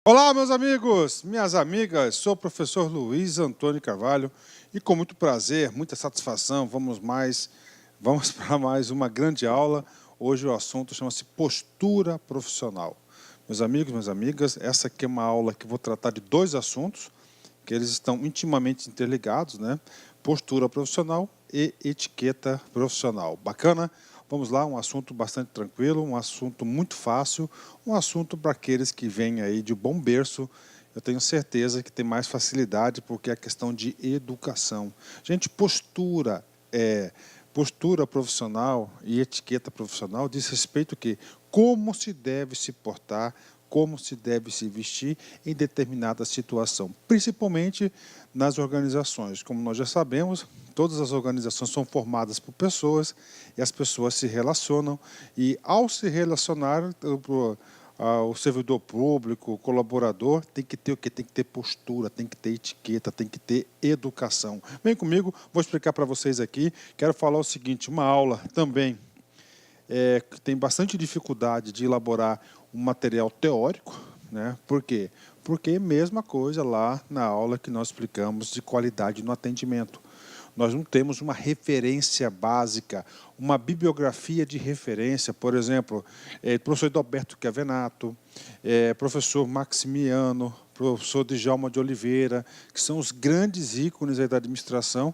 Olá, meus amigos, minhas amigas, sou o professor Luiz Antônio Carvalho e com muito prazer, muita satisfação, vamos para mais uma grande aula. Hoje o assunto chama-se postura profissional. Meus amigos, minhas amigas, essa aqui é uma aula que vou tratar de dois assuntos, que eles estão intimamente interligados, né? Postura profissional e etiqueta profissional. Bacana? Vamos lá, um assunto bastante tranquilo, um assunto muito fácil, um assunto para aqueles que vêm aí de bom berço. Eu tenho certeza que tem mais facilidade, porque é a questão de educação. Gente, postura profissional e etiqueta profissional diz respeito a quê? Como se deve se portar, como se deve se vestir em determinada situação, principalmente nas organizações. Como nós já sabemos, todas as organizações são formadas por pessoas e as pessoas se relacionam e, ao se relacionar, o servidor público, o colaborador, tem que ter o quê? Tem que ter postura, tem que ter etiqueta, tem que ter educação. Vem comigo, vou explicar para vocês aqui. Quero falar o seguinte, uma aula também que tem bastante dificuldade de elaborar um material teórico, né? Por quê? Porque é a mesma coisa lá na aula que nós explicamos de qualidade no atendimento. Nós não temos uma referência básica, uma bibliografia de referência, por exemplo, professor Edalberto Chiavenato, professor Maximiano, professor Djalma de Oliveira, que são os grandes ícones aí da administração,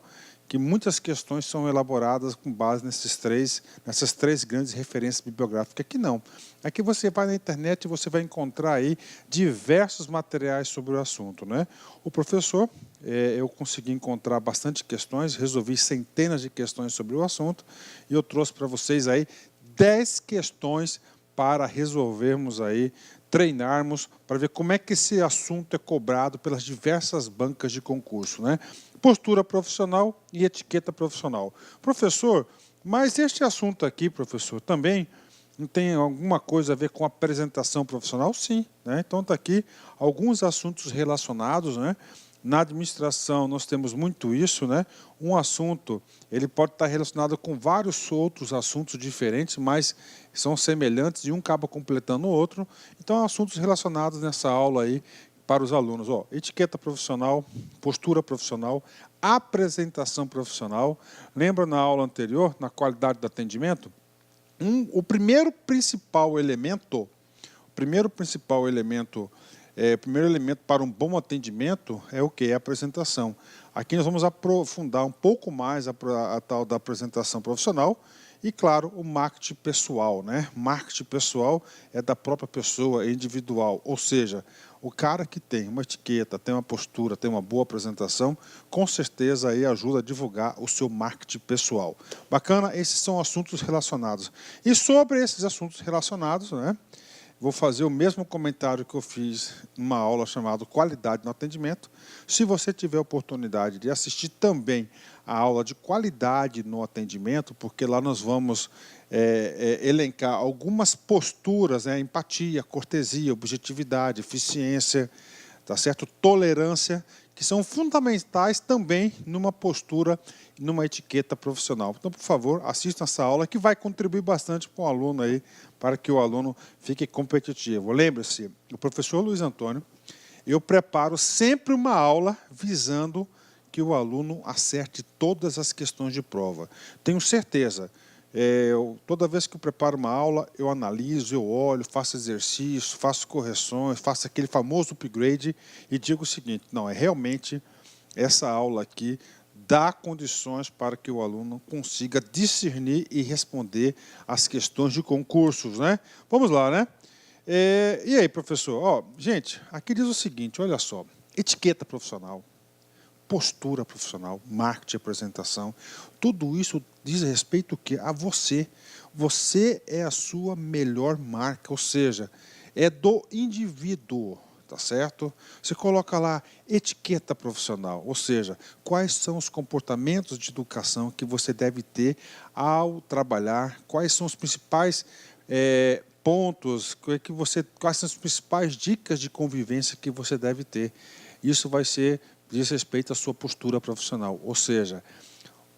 que muitas questões são elaboradas com base nessas três grandes referências bibliográficas. Aqui não. Aqui você vai na internet e você vai encontrar aí diversos materiais sobre o assunto, né? O professor, eu consegui encontrar bastante questões, resolvi centenas de questões sobre o assunto e eu trouxe para vocês aí 10 questões para resolvermos aí, treinarmos, para ver como é que esse assunto é cobrado pelas diversas bancas de concurso, né? Postura profissional e etiqueta profissional. Professor, mas este assunto aqui, professor, também não tem alguma coisa a ver com apresentação profissional? Sim, né? Então está aqui alguns assuntos relacionados, né? Na administração nós temos muito isso, né? Um assunto, ele pode estar relacionado com vários outros assuntos diferentes, mas são semelhantes e um acaba completando o outro. Então, assuntos relacionados nessa aula aí para os alunos. Ó, etiqueta profissional, postura profissional, apresentação profissional. Lembra na aula anterior, na qualidade do atendimento? O primeiro principal elemento para um bom atendimento é o que? É a apresentação. Aqui nós vamos aprofundar um pouco mais a tal da apresentação profissional e, claro, o marketing pessoal, né? Marketing pessoal é da própria pessoa, é individual, ou seja, o cara que tem uma etiqueta, tem uma postura, tem uma boa apresentação, com certeza aí ajuda a divulgar o seu marketing pessoal. Bacana? Esses são assuntos relacionados. E sobre esses assuntos relacionados, né? Vou fazer o mesmo comentário que eu fiz numa aula chamada Qualidade no Atendimento. Se você tiver a oportunidade de assistir também a aula de qualidade no atendimento, porque lá nós vamos elencar algumas posturas, né? Empatia, cortesia, objetividade, eficiência, tá certo? Tolerância, que são fundamentais também numa postura, numa etiqueta profissional. Então, por favor, assistam essa aula que vai contribuir bastante com o aluno aí, para que o aluno fique competitivo. Lembre-se, o professor Luiz Antônio, eu preparo sempre uma aula visando que o aluno acerte todas as questões de prova. Tenho certeza. Toda vez que eu preparo uma aula, eu analiso, eu olho, faço exercício, faço correções, faço aquele famoso upgrade e digo o seguinte, não, realmente essa aula aqui dá condições para que o aluno consiga discernir e responder às questões de concursos, né? Vamos lá, né? E aí, professor? Ó, gente, aqui diz o seguinte, olha só, etiqueta profissional, postura profissional, marketing, apresentação, tudo isso diz respeito o quê? A você. Você é a sua melhor marca, ou seja, é do indivíduo, tá certo? Você coloca lá etiqueta profissional, ou seja, quais são os comportamentos de educação que você deve ter ao trabalhar, quais são os principais pontos, quais são as principais dicas de convivência que você deve ter. Isso diz respeito à sua postura profissional, ou seja,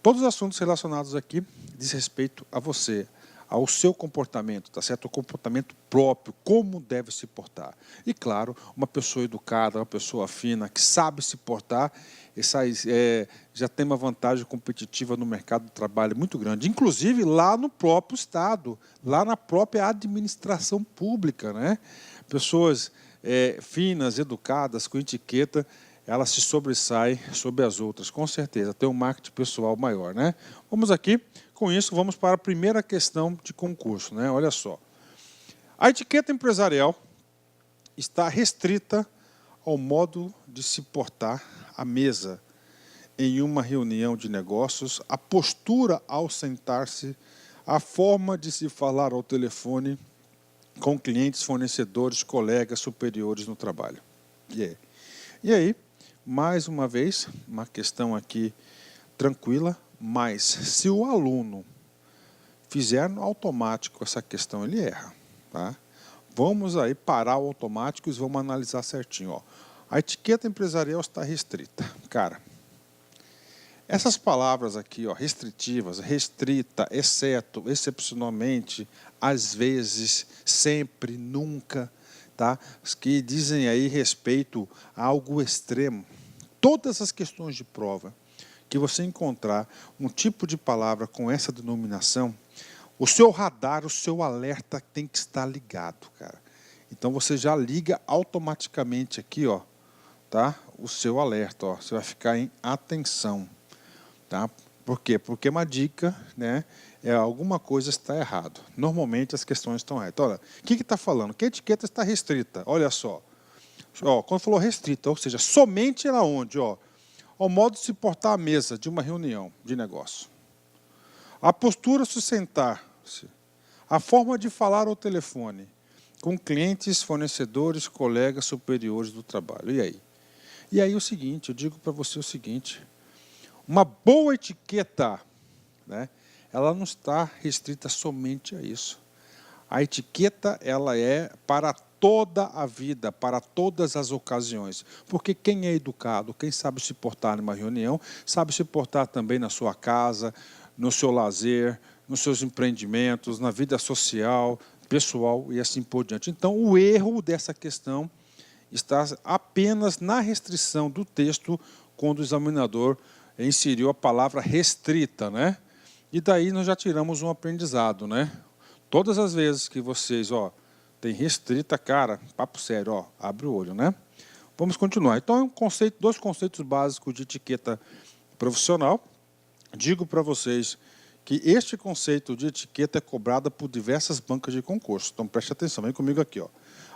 todos os assuntos relacionados aqui diz respeito a você, ao seu comportamento, tá certo? O comportamento próprio, como deve se portar. E claro, uma pessoa educada, uma pessoa fina, que sabe se portar, já tem uma vantagem competitiva no mercado de trabalho muito grande, inclusive lá no próprio Estado, lá na própria administração pública, né? Pessoas finas, educadas, com etiqueta, elas se sobressaem sobre as outras, com certeza, tem um marketing pessoal maior, né? Vamos aqui, com isso, vamos para a primeira questão de concurso, né? Olha só. A etiqueta empresarial está restrita ao modo de se portar à mesa em uma reunião de negócios, a postura ao sentar-se, a forma de se falar ao telefone com clientes, fornecedores, colegas, superiores no trabalho. E aí, mais uma vez, uma questão aqui tranquila, mas se o aluno fizer no automático essa questão, ele erra, tá? Vamos aí parar o automático e vamos analisar certinho, ó. A etiqueta empresarial está restrita. Cara, essas palavras aqui, ó, restritivas, restrita, exceto, excepcionalmente, às vezes, sempre, nunca, tá? Que dizem aí respeito a algo extremo. Todas as questões de prova que você encontrar um tipo de palavra com essa denominação, o seu radar, o seu alerta tem que estar ligado, cara. Então você já liga automaticamente aqui, ó, tá? O seu alerta, ó, você vai ficar em atenção, tá? Por quê? Porque uma dica, né, alguma coisa está errado. Normalmente as questões estão erradas. Olha, o que está falando? Que a etiqueta está restrita. Olha só. Ó, quando falou restrita, ou seja, somente ela onde, ó, ao modo de se portar à mesa de uma reunião de negócio. A postura se sentar-se. A forma de falar ao telefone com clientes, fornecedores, colegas, superiores do trabalho. E aí? E aí o seguinte, eu digo para você o seguinte, uma boa etiqueta, né, ela não está restrita somente a isso. A etiqueta, ela é para toda a vida, para todas as ocasiões. Porque quem é educado, quem sabe se portar numa reunião, sabe se portar também na sua casa, no seu lazer, nos seus empreendimentos, na vida social, pessoal e assim por diante. Então, o erro dessa questão está apenas na restrição do texto, quando o examinador inseriu a palavra restrita, né? E daí nós já tiramos um aprendizado, né? Todas as vezes que vocês, ó, tem restrita, cara, papo sério, ó, abre o olho, né? Vamos continuar. Então, dois conceitos básicos de etiqueta profissional. Digo para vocês que este conceito de etiqueta é cobrado por diversas bancas de concurso. Então, preste atenção, vem comigo aqui, ó.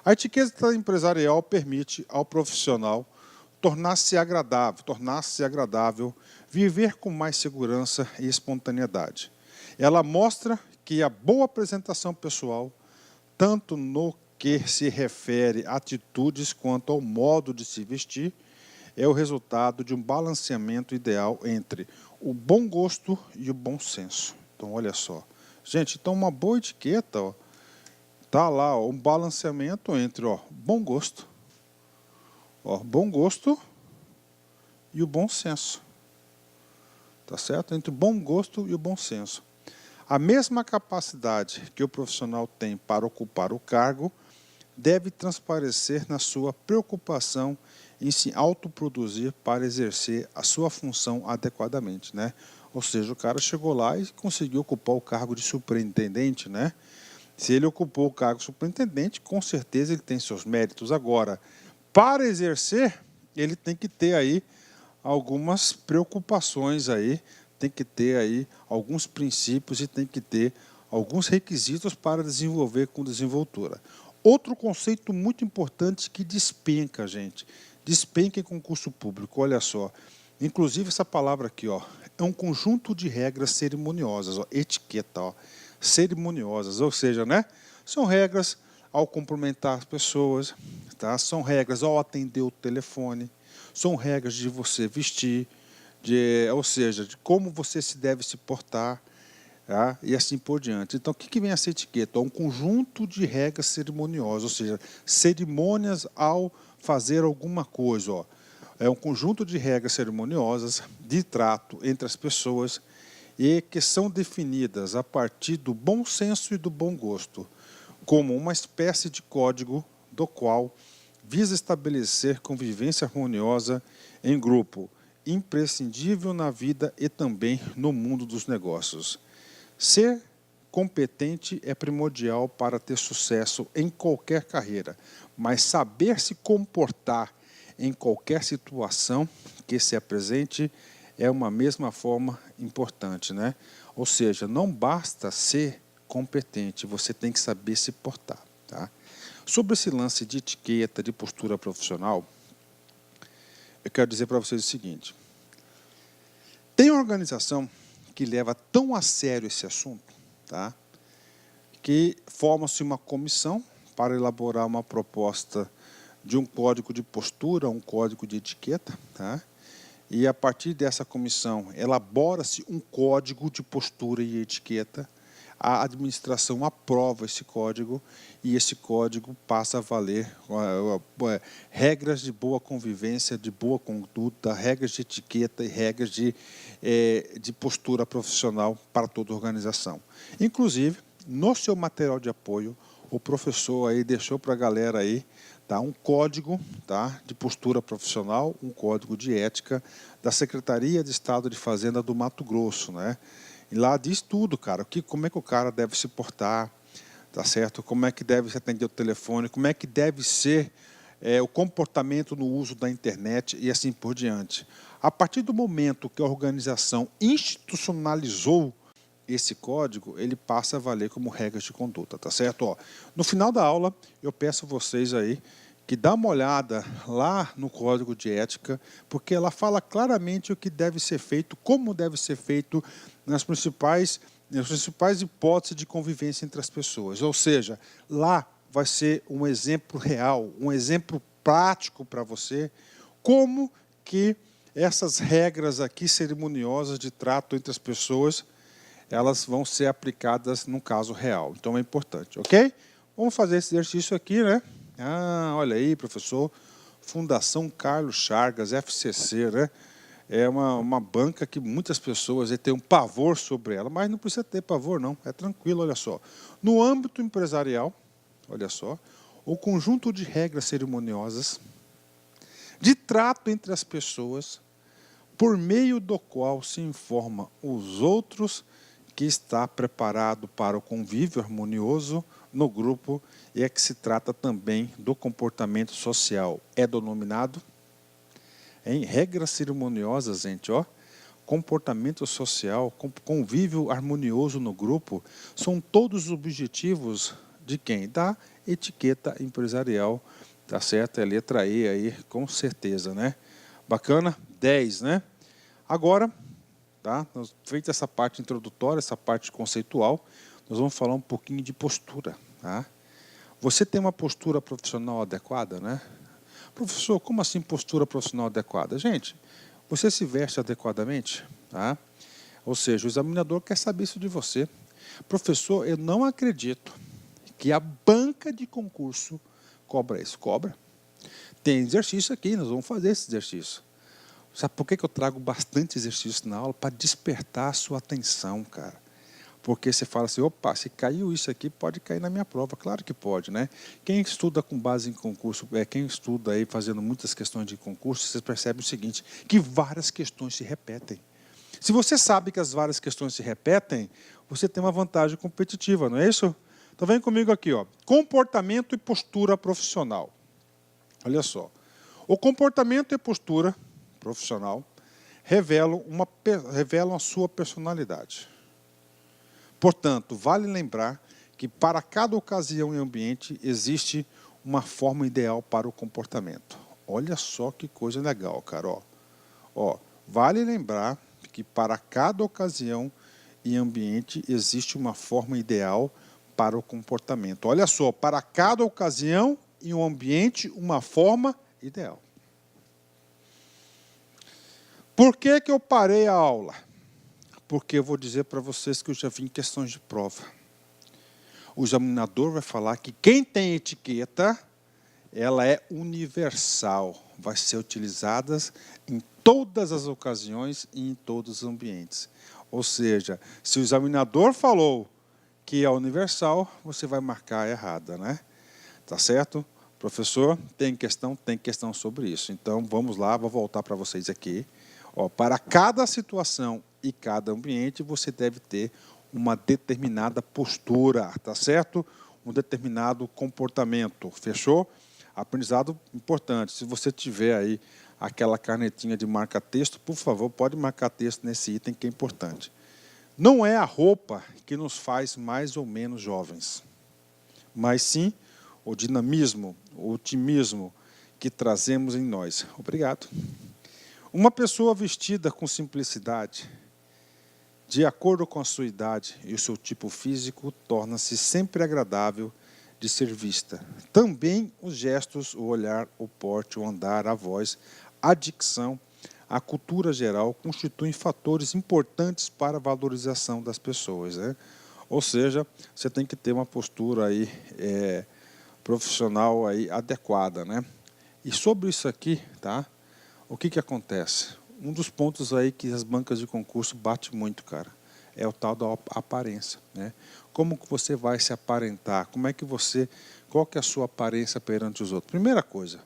A etiqueta empresarial permite ao profissional tornar-se agradável, viver com mais segurança e espontaneidade. Ela mostra que a boa apresentação pessoal, tanto no que se refere a atitudes quanto ao modo de se vestir, é o resultado de um balanceamento ideal entre o bom gosto e o bom senso. Então, olha só. Gente, então uma boa etiqueta, ó, tá lá, ó, um balanceamento entre, ó, bom gosto e o bom senso. Tá certo? Entre o bom gosto e o bom senso. A mesma capacidade que o profissional tem para ocupar o cargo deve transparecer na sua preocupação em se autoproduzir para exercer a sua função adequadamente, né? Ou seja, o cara chegou lá e conseguiu ocupar o cargo de superintendente, né? Se ele ocupou o cargo de superintendente, com certeza ele tem seus méritos. Agora, para exercer, ele tem que ter aí algumas preocupações aí, tem que ter aí alguns princípios e tem que ter alguns requisitos para desenvolver com desenvoltura. Outro conceito muito importante que despenca, gente, despenca em concurso público, olha só. Inclusive essa palavra aqui, ó, é um conjunto de regras cerimoniosas, ó, etiqueta, ó, cerimoniosas, ou seja, né, são regras ao cumprimentar as pessoas, tá? São regras ao atender o telefone, são regras de você vestir, ou seja, de como você se deve se portar, tá? E assim por diante. Então, o que vem essa etiqueta? É um conjunto de regras cerimoniosas, ou seja, cerimônias ao fazer alguma coisa. Ó. É um conjunto de regras cerimoniosas de trato entre as pessoas e que são definidas a partir do bom senso e do bom gosto, como uma espécie de código do qual visa estabelecer convivência harmoniosa em grupo, imprescindível na vida e também no mundo dos negócios. Ser competente é primordial para ter sucesso em qualquer carreira, mas saber se comportar em qualquer situação que se apresente é uma mesma forma importante, né? Ou seja, não basta ser competente, você tem que saber se portar, tá? Sobre esse lance de etiqueta, de postura profissional, eu quero dizer para vocês o seguinte: tem uma organização que leva tão a sério esse assunto, tá? Que forma-se uma comissão para elaborar uma proposta de um código de postura, um código de etiqueta, tá? E a partir dessa comissão elabora-se um código de postura e etiqueta. A administração aprova esse código e esse código passa a valer regras de boa convivência, de boa conduta, regras de etiqueta e regras de postura profissional para toda a organização. Inclusive, no seu material de apoio, o professor aí deixou para a galera aí, tá, um código, tá, de postura profissional, um código de ética da Secretaria de Estado de Fazenda do Mato Grosso, né? E lá diz tudo, cara, como é que o cara deve se portar, tá certo? Como é que deve se atender o telefone, como é que deve ser o comportamento no uso da internet e assim por diante. A partir do momento que a organização institucionalizou esse código, ele passa a valer como regras de conduta, tá certo? Ó, no final da aula, eu peço a vocês aí que dá uma olhada lá no código de ética, porque ela fala claramente o que deve ser feito, como deve ser feito nas principais hipóteses de convivência entre as pessoas. Ou seja, lá vai ser um exemplo real, um exemplo prático para você, como que essas regras aqui cerimoniosas de trato entre as pessoas, elas vão ser aplicadas no caso real. Então é importante, ok? Vamos fazer esse exercício aqui, né? Ah, olha aí, professor, Fundação Carlos Chagas, FCC, né? É uma banca que muitas pessoas têm um pavor sobre ela, mas não precisa ter pavor, não. É tranquilo, olha só. No âmbito empresarial, olha só, o conjunto de regras cerimoniosas de trato entre as pessoas, por meio do qual se informa os outros que está preparado para o convívio harmonioso no grupo e é que se trata também do comportamento social. É denominado em regras cerimoniosas, gente, ó, comportamento social, convívio harmonioso no grupo, são todos os objetivos de quem? Da etiqueta empresarial, tá certo? É a letra E aí, com certeza, né? Bacana? 10, né? Agora, tá? Feita essa parte introdutória, essa parte conceitual, nós vamos falar um pouquinho de postura, tá? Você tem uma postura profissional adequada, né? Professor, como assim postura profissional adequada? Gente, você se veste adequadamente, tá? Ou seja, o examinador quer saber isso de você. Professor, eu não acredito que a banca de concurso cobra isso. Cobra. Tem exercício aqui, nós vamos fazer esse exercício. Sabe por que eu trago bastante exercício na aula? Para despertar a sua atenção, cara. Porque você fala assim, opa, se caiu isso aqui, pode cair na minha prova. Claro que pode, né? Quem estuda com base em concurso, quem estuda aí fazendo muitas questões de concurso, você percebe o seguinte, que várias questões se repetem. Se você sabe que as várias questões se repetem, você tem uma vantagem competitiva, não é isso? Então vem comigo aqui, ó. Comportamento e postura profissional. Olha só. O comportamento e postura profissional revelam a sua personalidade. Portanto, vale lembrar que para cada ocasião e ambiente existe uma forma ideal para o comportamento. Olha só que coisa legal, cara. Ó, vale lembrar que para cada ocasião e ambiente existe uma forma ideal para o comportamento. Olha só, para cada ocasião e um ambiente, uma forma ideal. Por que eu parei a aula? Porque eu vou dizer para vocês que eu já vi em questões de prova. O examinador vai falar que quem tem etiqueta, ela é universal, vai ser utilizada em todas as ocasiões e em todos os ambientes. Ou seja, se o examinador falou que é universal, você vai marcar errada, né? Tá certo? Professor, tem questão sobre isso. Então, vamos lá, vou voltar para vocês aqui. Ó, para cada situação e cada ambiente, você deve ter uma determinada postura, tá certo? Um determinado comportamento, fechou? Aprendizado importante. Se você tiver aí aquela canetinha de marca-texto, por favor, pode marcar texto nesse item que é importante. Não é a roupa que nos faz mais ou menos jovens, mas sim o dinamismo, o otimismo que trazemos em nós. Obrigado. Uma pessoa vestida com simplicidade, de acordo com a sua idade e o seu tipo físico, torna-se sempre agradável de ser vista. Também os gestos, o olhar, o porte, o andar, a voz, a dicção, a cultura geral constituem fatores importantes para a valorização das pessoas, né? Ou seja, você tem que ter uma postura aí, profissional aí adequada, né? E sobre isso aqui, tá? O que acontece? Um dos pontos aí que as bancas de concurso batem muito, cara, é o tal da aparência, né? Como que você vai se aparentar? Qual que é a sua aparência perante os outros? Primeira coisa,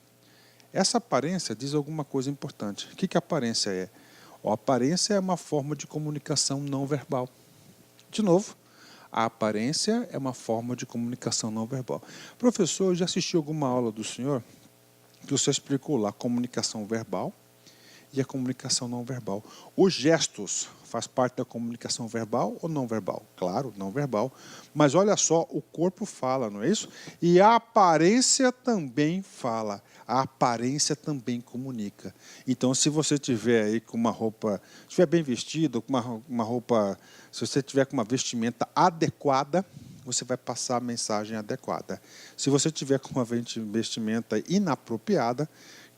essa aparência diz alguma coisa importante. O que a aparência é? A aparência é uma forma de comunicação não verbal. De novo, a aparência é uma forma de comunicação não verbal. Professor, eu já assisti alguma aula do senhor que o senhor explicou lá a comunicação verbal e a comunicação não verbal. Os gestos faz parte da comunicação verbal ou não verbal? Claro, não verbal. Mas olha só, o corpo fala, não é isso? E a aparência também fala. A aparência também comunica. Então, se você tiver aí com uma roupa, estiver bem vestido, com uma roupa, se você tiver com uma vestimenta adequada, você vai passar a mensagem adequada. Se você tiver com uma vestimenta inapropriada,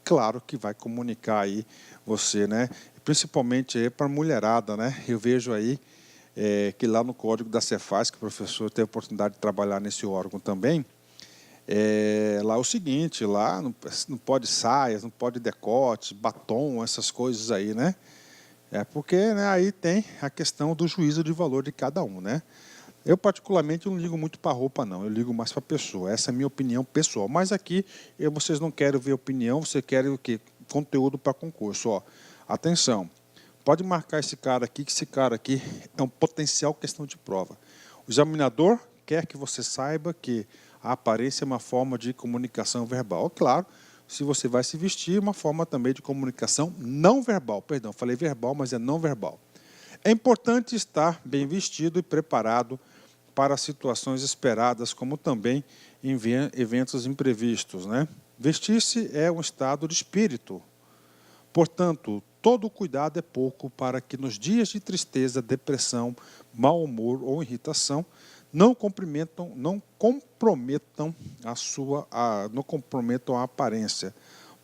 claro que vai comunicar aí você, né? Principalmente aí para a mulherada, né? Eu vejo aí que lá no código da Cefaz, que o professor teve a oportunidade de trabalhar nesse órgão também, lá é o seguinte, lá não pode saias, não pode decote, batom, essas coisas aí, né? Porque, né, aí tem a questão do juízo de valor de cada um, né? Eu, particularmente, não ligo muito para a roupa, não. Eu ligo mais para a pessoa. Essa é a minha opinião pessoal. Mas aqui, vocês não querem ver opinião, vocês querem o quê? Conteúdo para concurso. Ó, atenção, pode marcar esse cara aqui, que esse cara aqui é um potencial questão de prova. O examinador quer que você saiba que a aparência é uma forma de comunicação verbal. Claro, se você vai se vestir, é uma forma também de comunicação não verbal. Perdão, falei verbal, mas é não verbal. É importante estar bem vestido e preparado para situações esperadas, como também em eventos imprevistos, né? Vestir-se é um estado de espírito. Portanto, todo cuidado é pouco para que nos dias de tristeza, depressão, mau humor ou irritação não comprometam a aparência.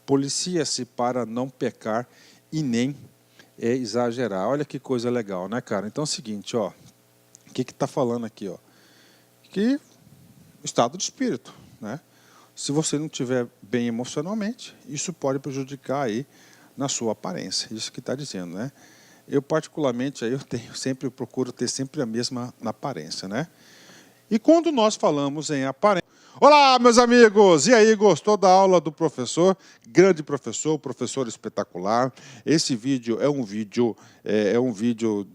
Policia-se para não pecar e nem exagerar. Olha que coisa legal, né, cara? Então é o seguinte, ó, o que está falando aqui, ó? Que estado de espírito, né? Se você não estiver bem emocionalmente, isso pode prejudicar aí na sua aparência. Isso que está dizendo, né? Eu particularmente aí sempre procuro ter sempre a mesma aparência, né? E quando nós falamos em aparência, olá, meus amigos! E aí, gostou da aula do professor? Grande professor, professor espetacular. Esse vídeo é um vídeo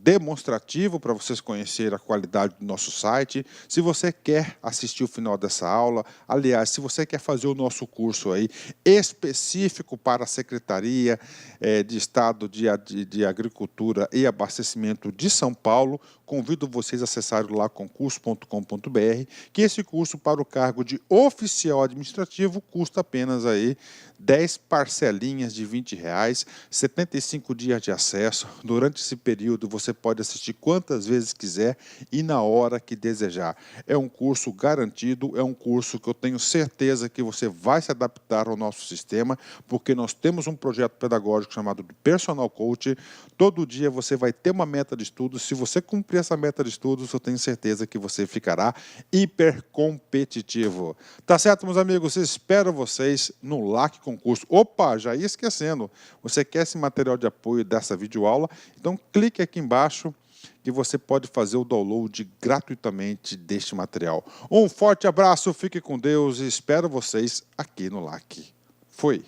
demonstrativo para vocês conhecerem a qualidade do nosso site. Se você quer assistir o final dessa aula, aliás, se você quer fazer o nosso curso aí específico para a Secretaria de Estado de Agricultura e Abastecimento de São Paulo, convido vocês a acessarem lá concurso.com.br, que esse curso para o cargo de oficial administrativo custa apenas aí 10 parcelinhas de R$20, 75 dias de acesso. Durante esse período você pode assistir quantas vezes quiser e na hora que desejar. É um curso garantido, é um curso que eu tenho certeza que você vai se adaptar ao nosso sistema, porque nós temos um projeto pedagógico chamado Personal Coach. Todo dia você vai ter uma meta de estudos. Se você cumprir essa meta de estudos, eu tenho certeza que você ficará hiper competitivo. Tá certo, meus amigos? Espero vocês no LAC Concurso. Opa, já ia esquecendo. Você quer esse material de apoio dessa videoaula? Então clique aqui embaixo que você pode fazer o download gratuitamente deste material. Um forte abraço, fique com Deus e espero vocês aqui no LAC. Fui!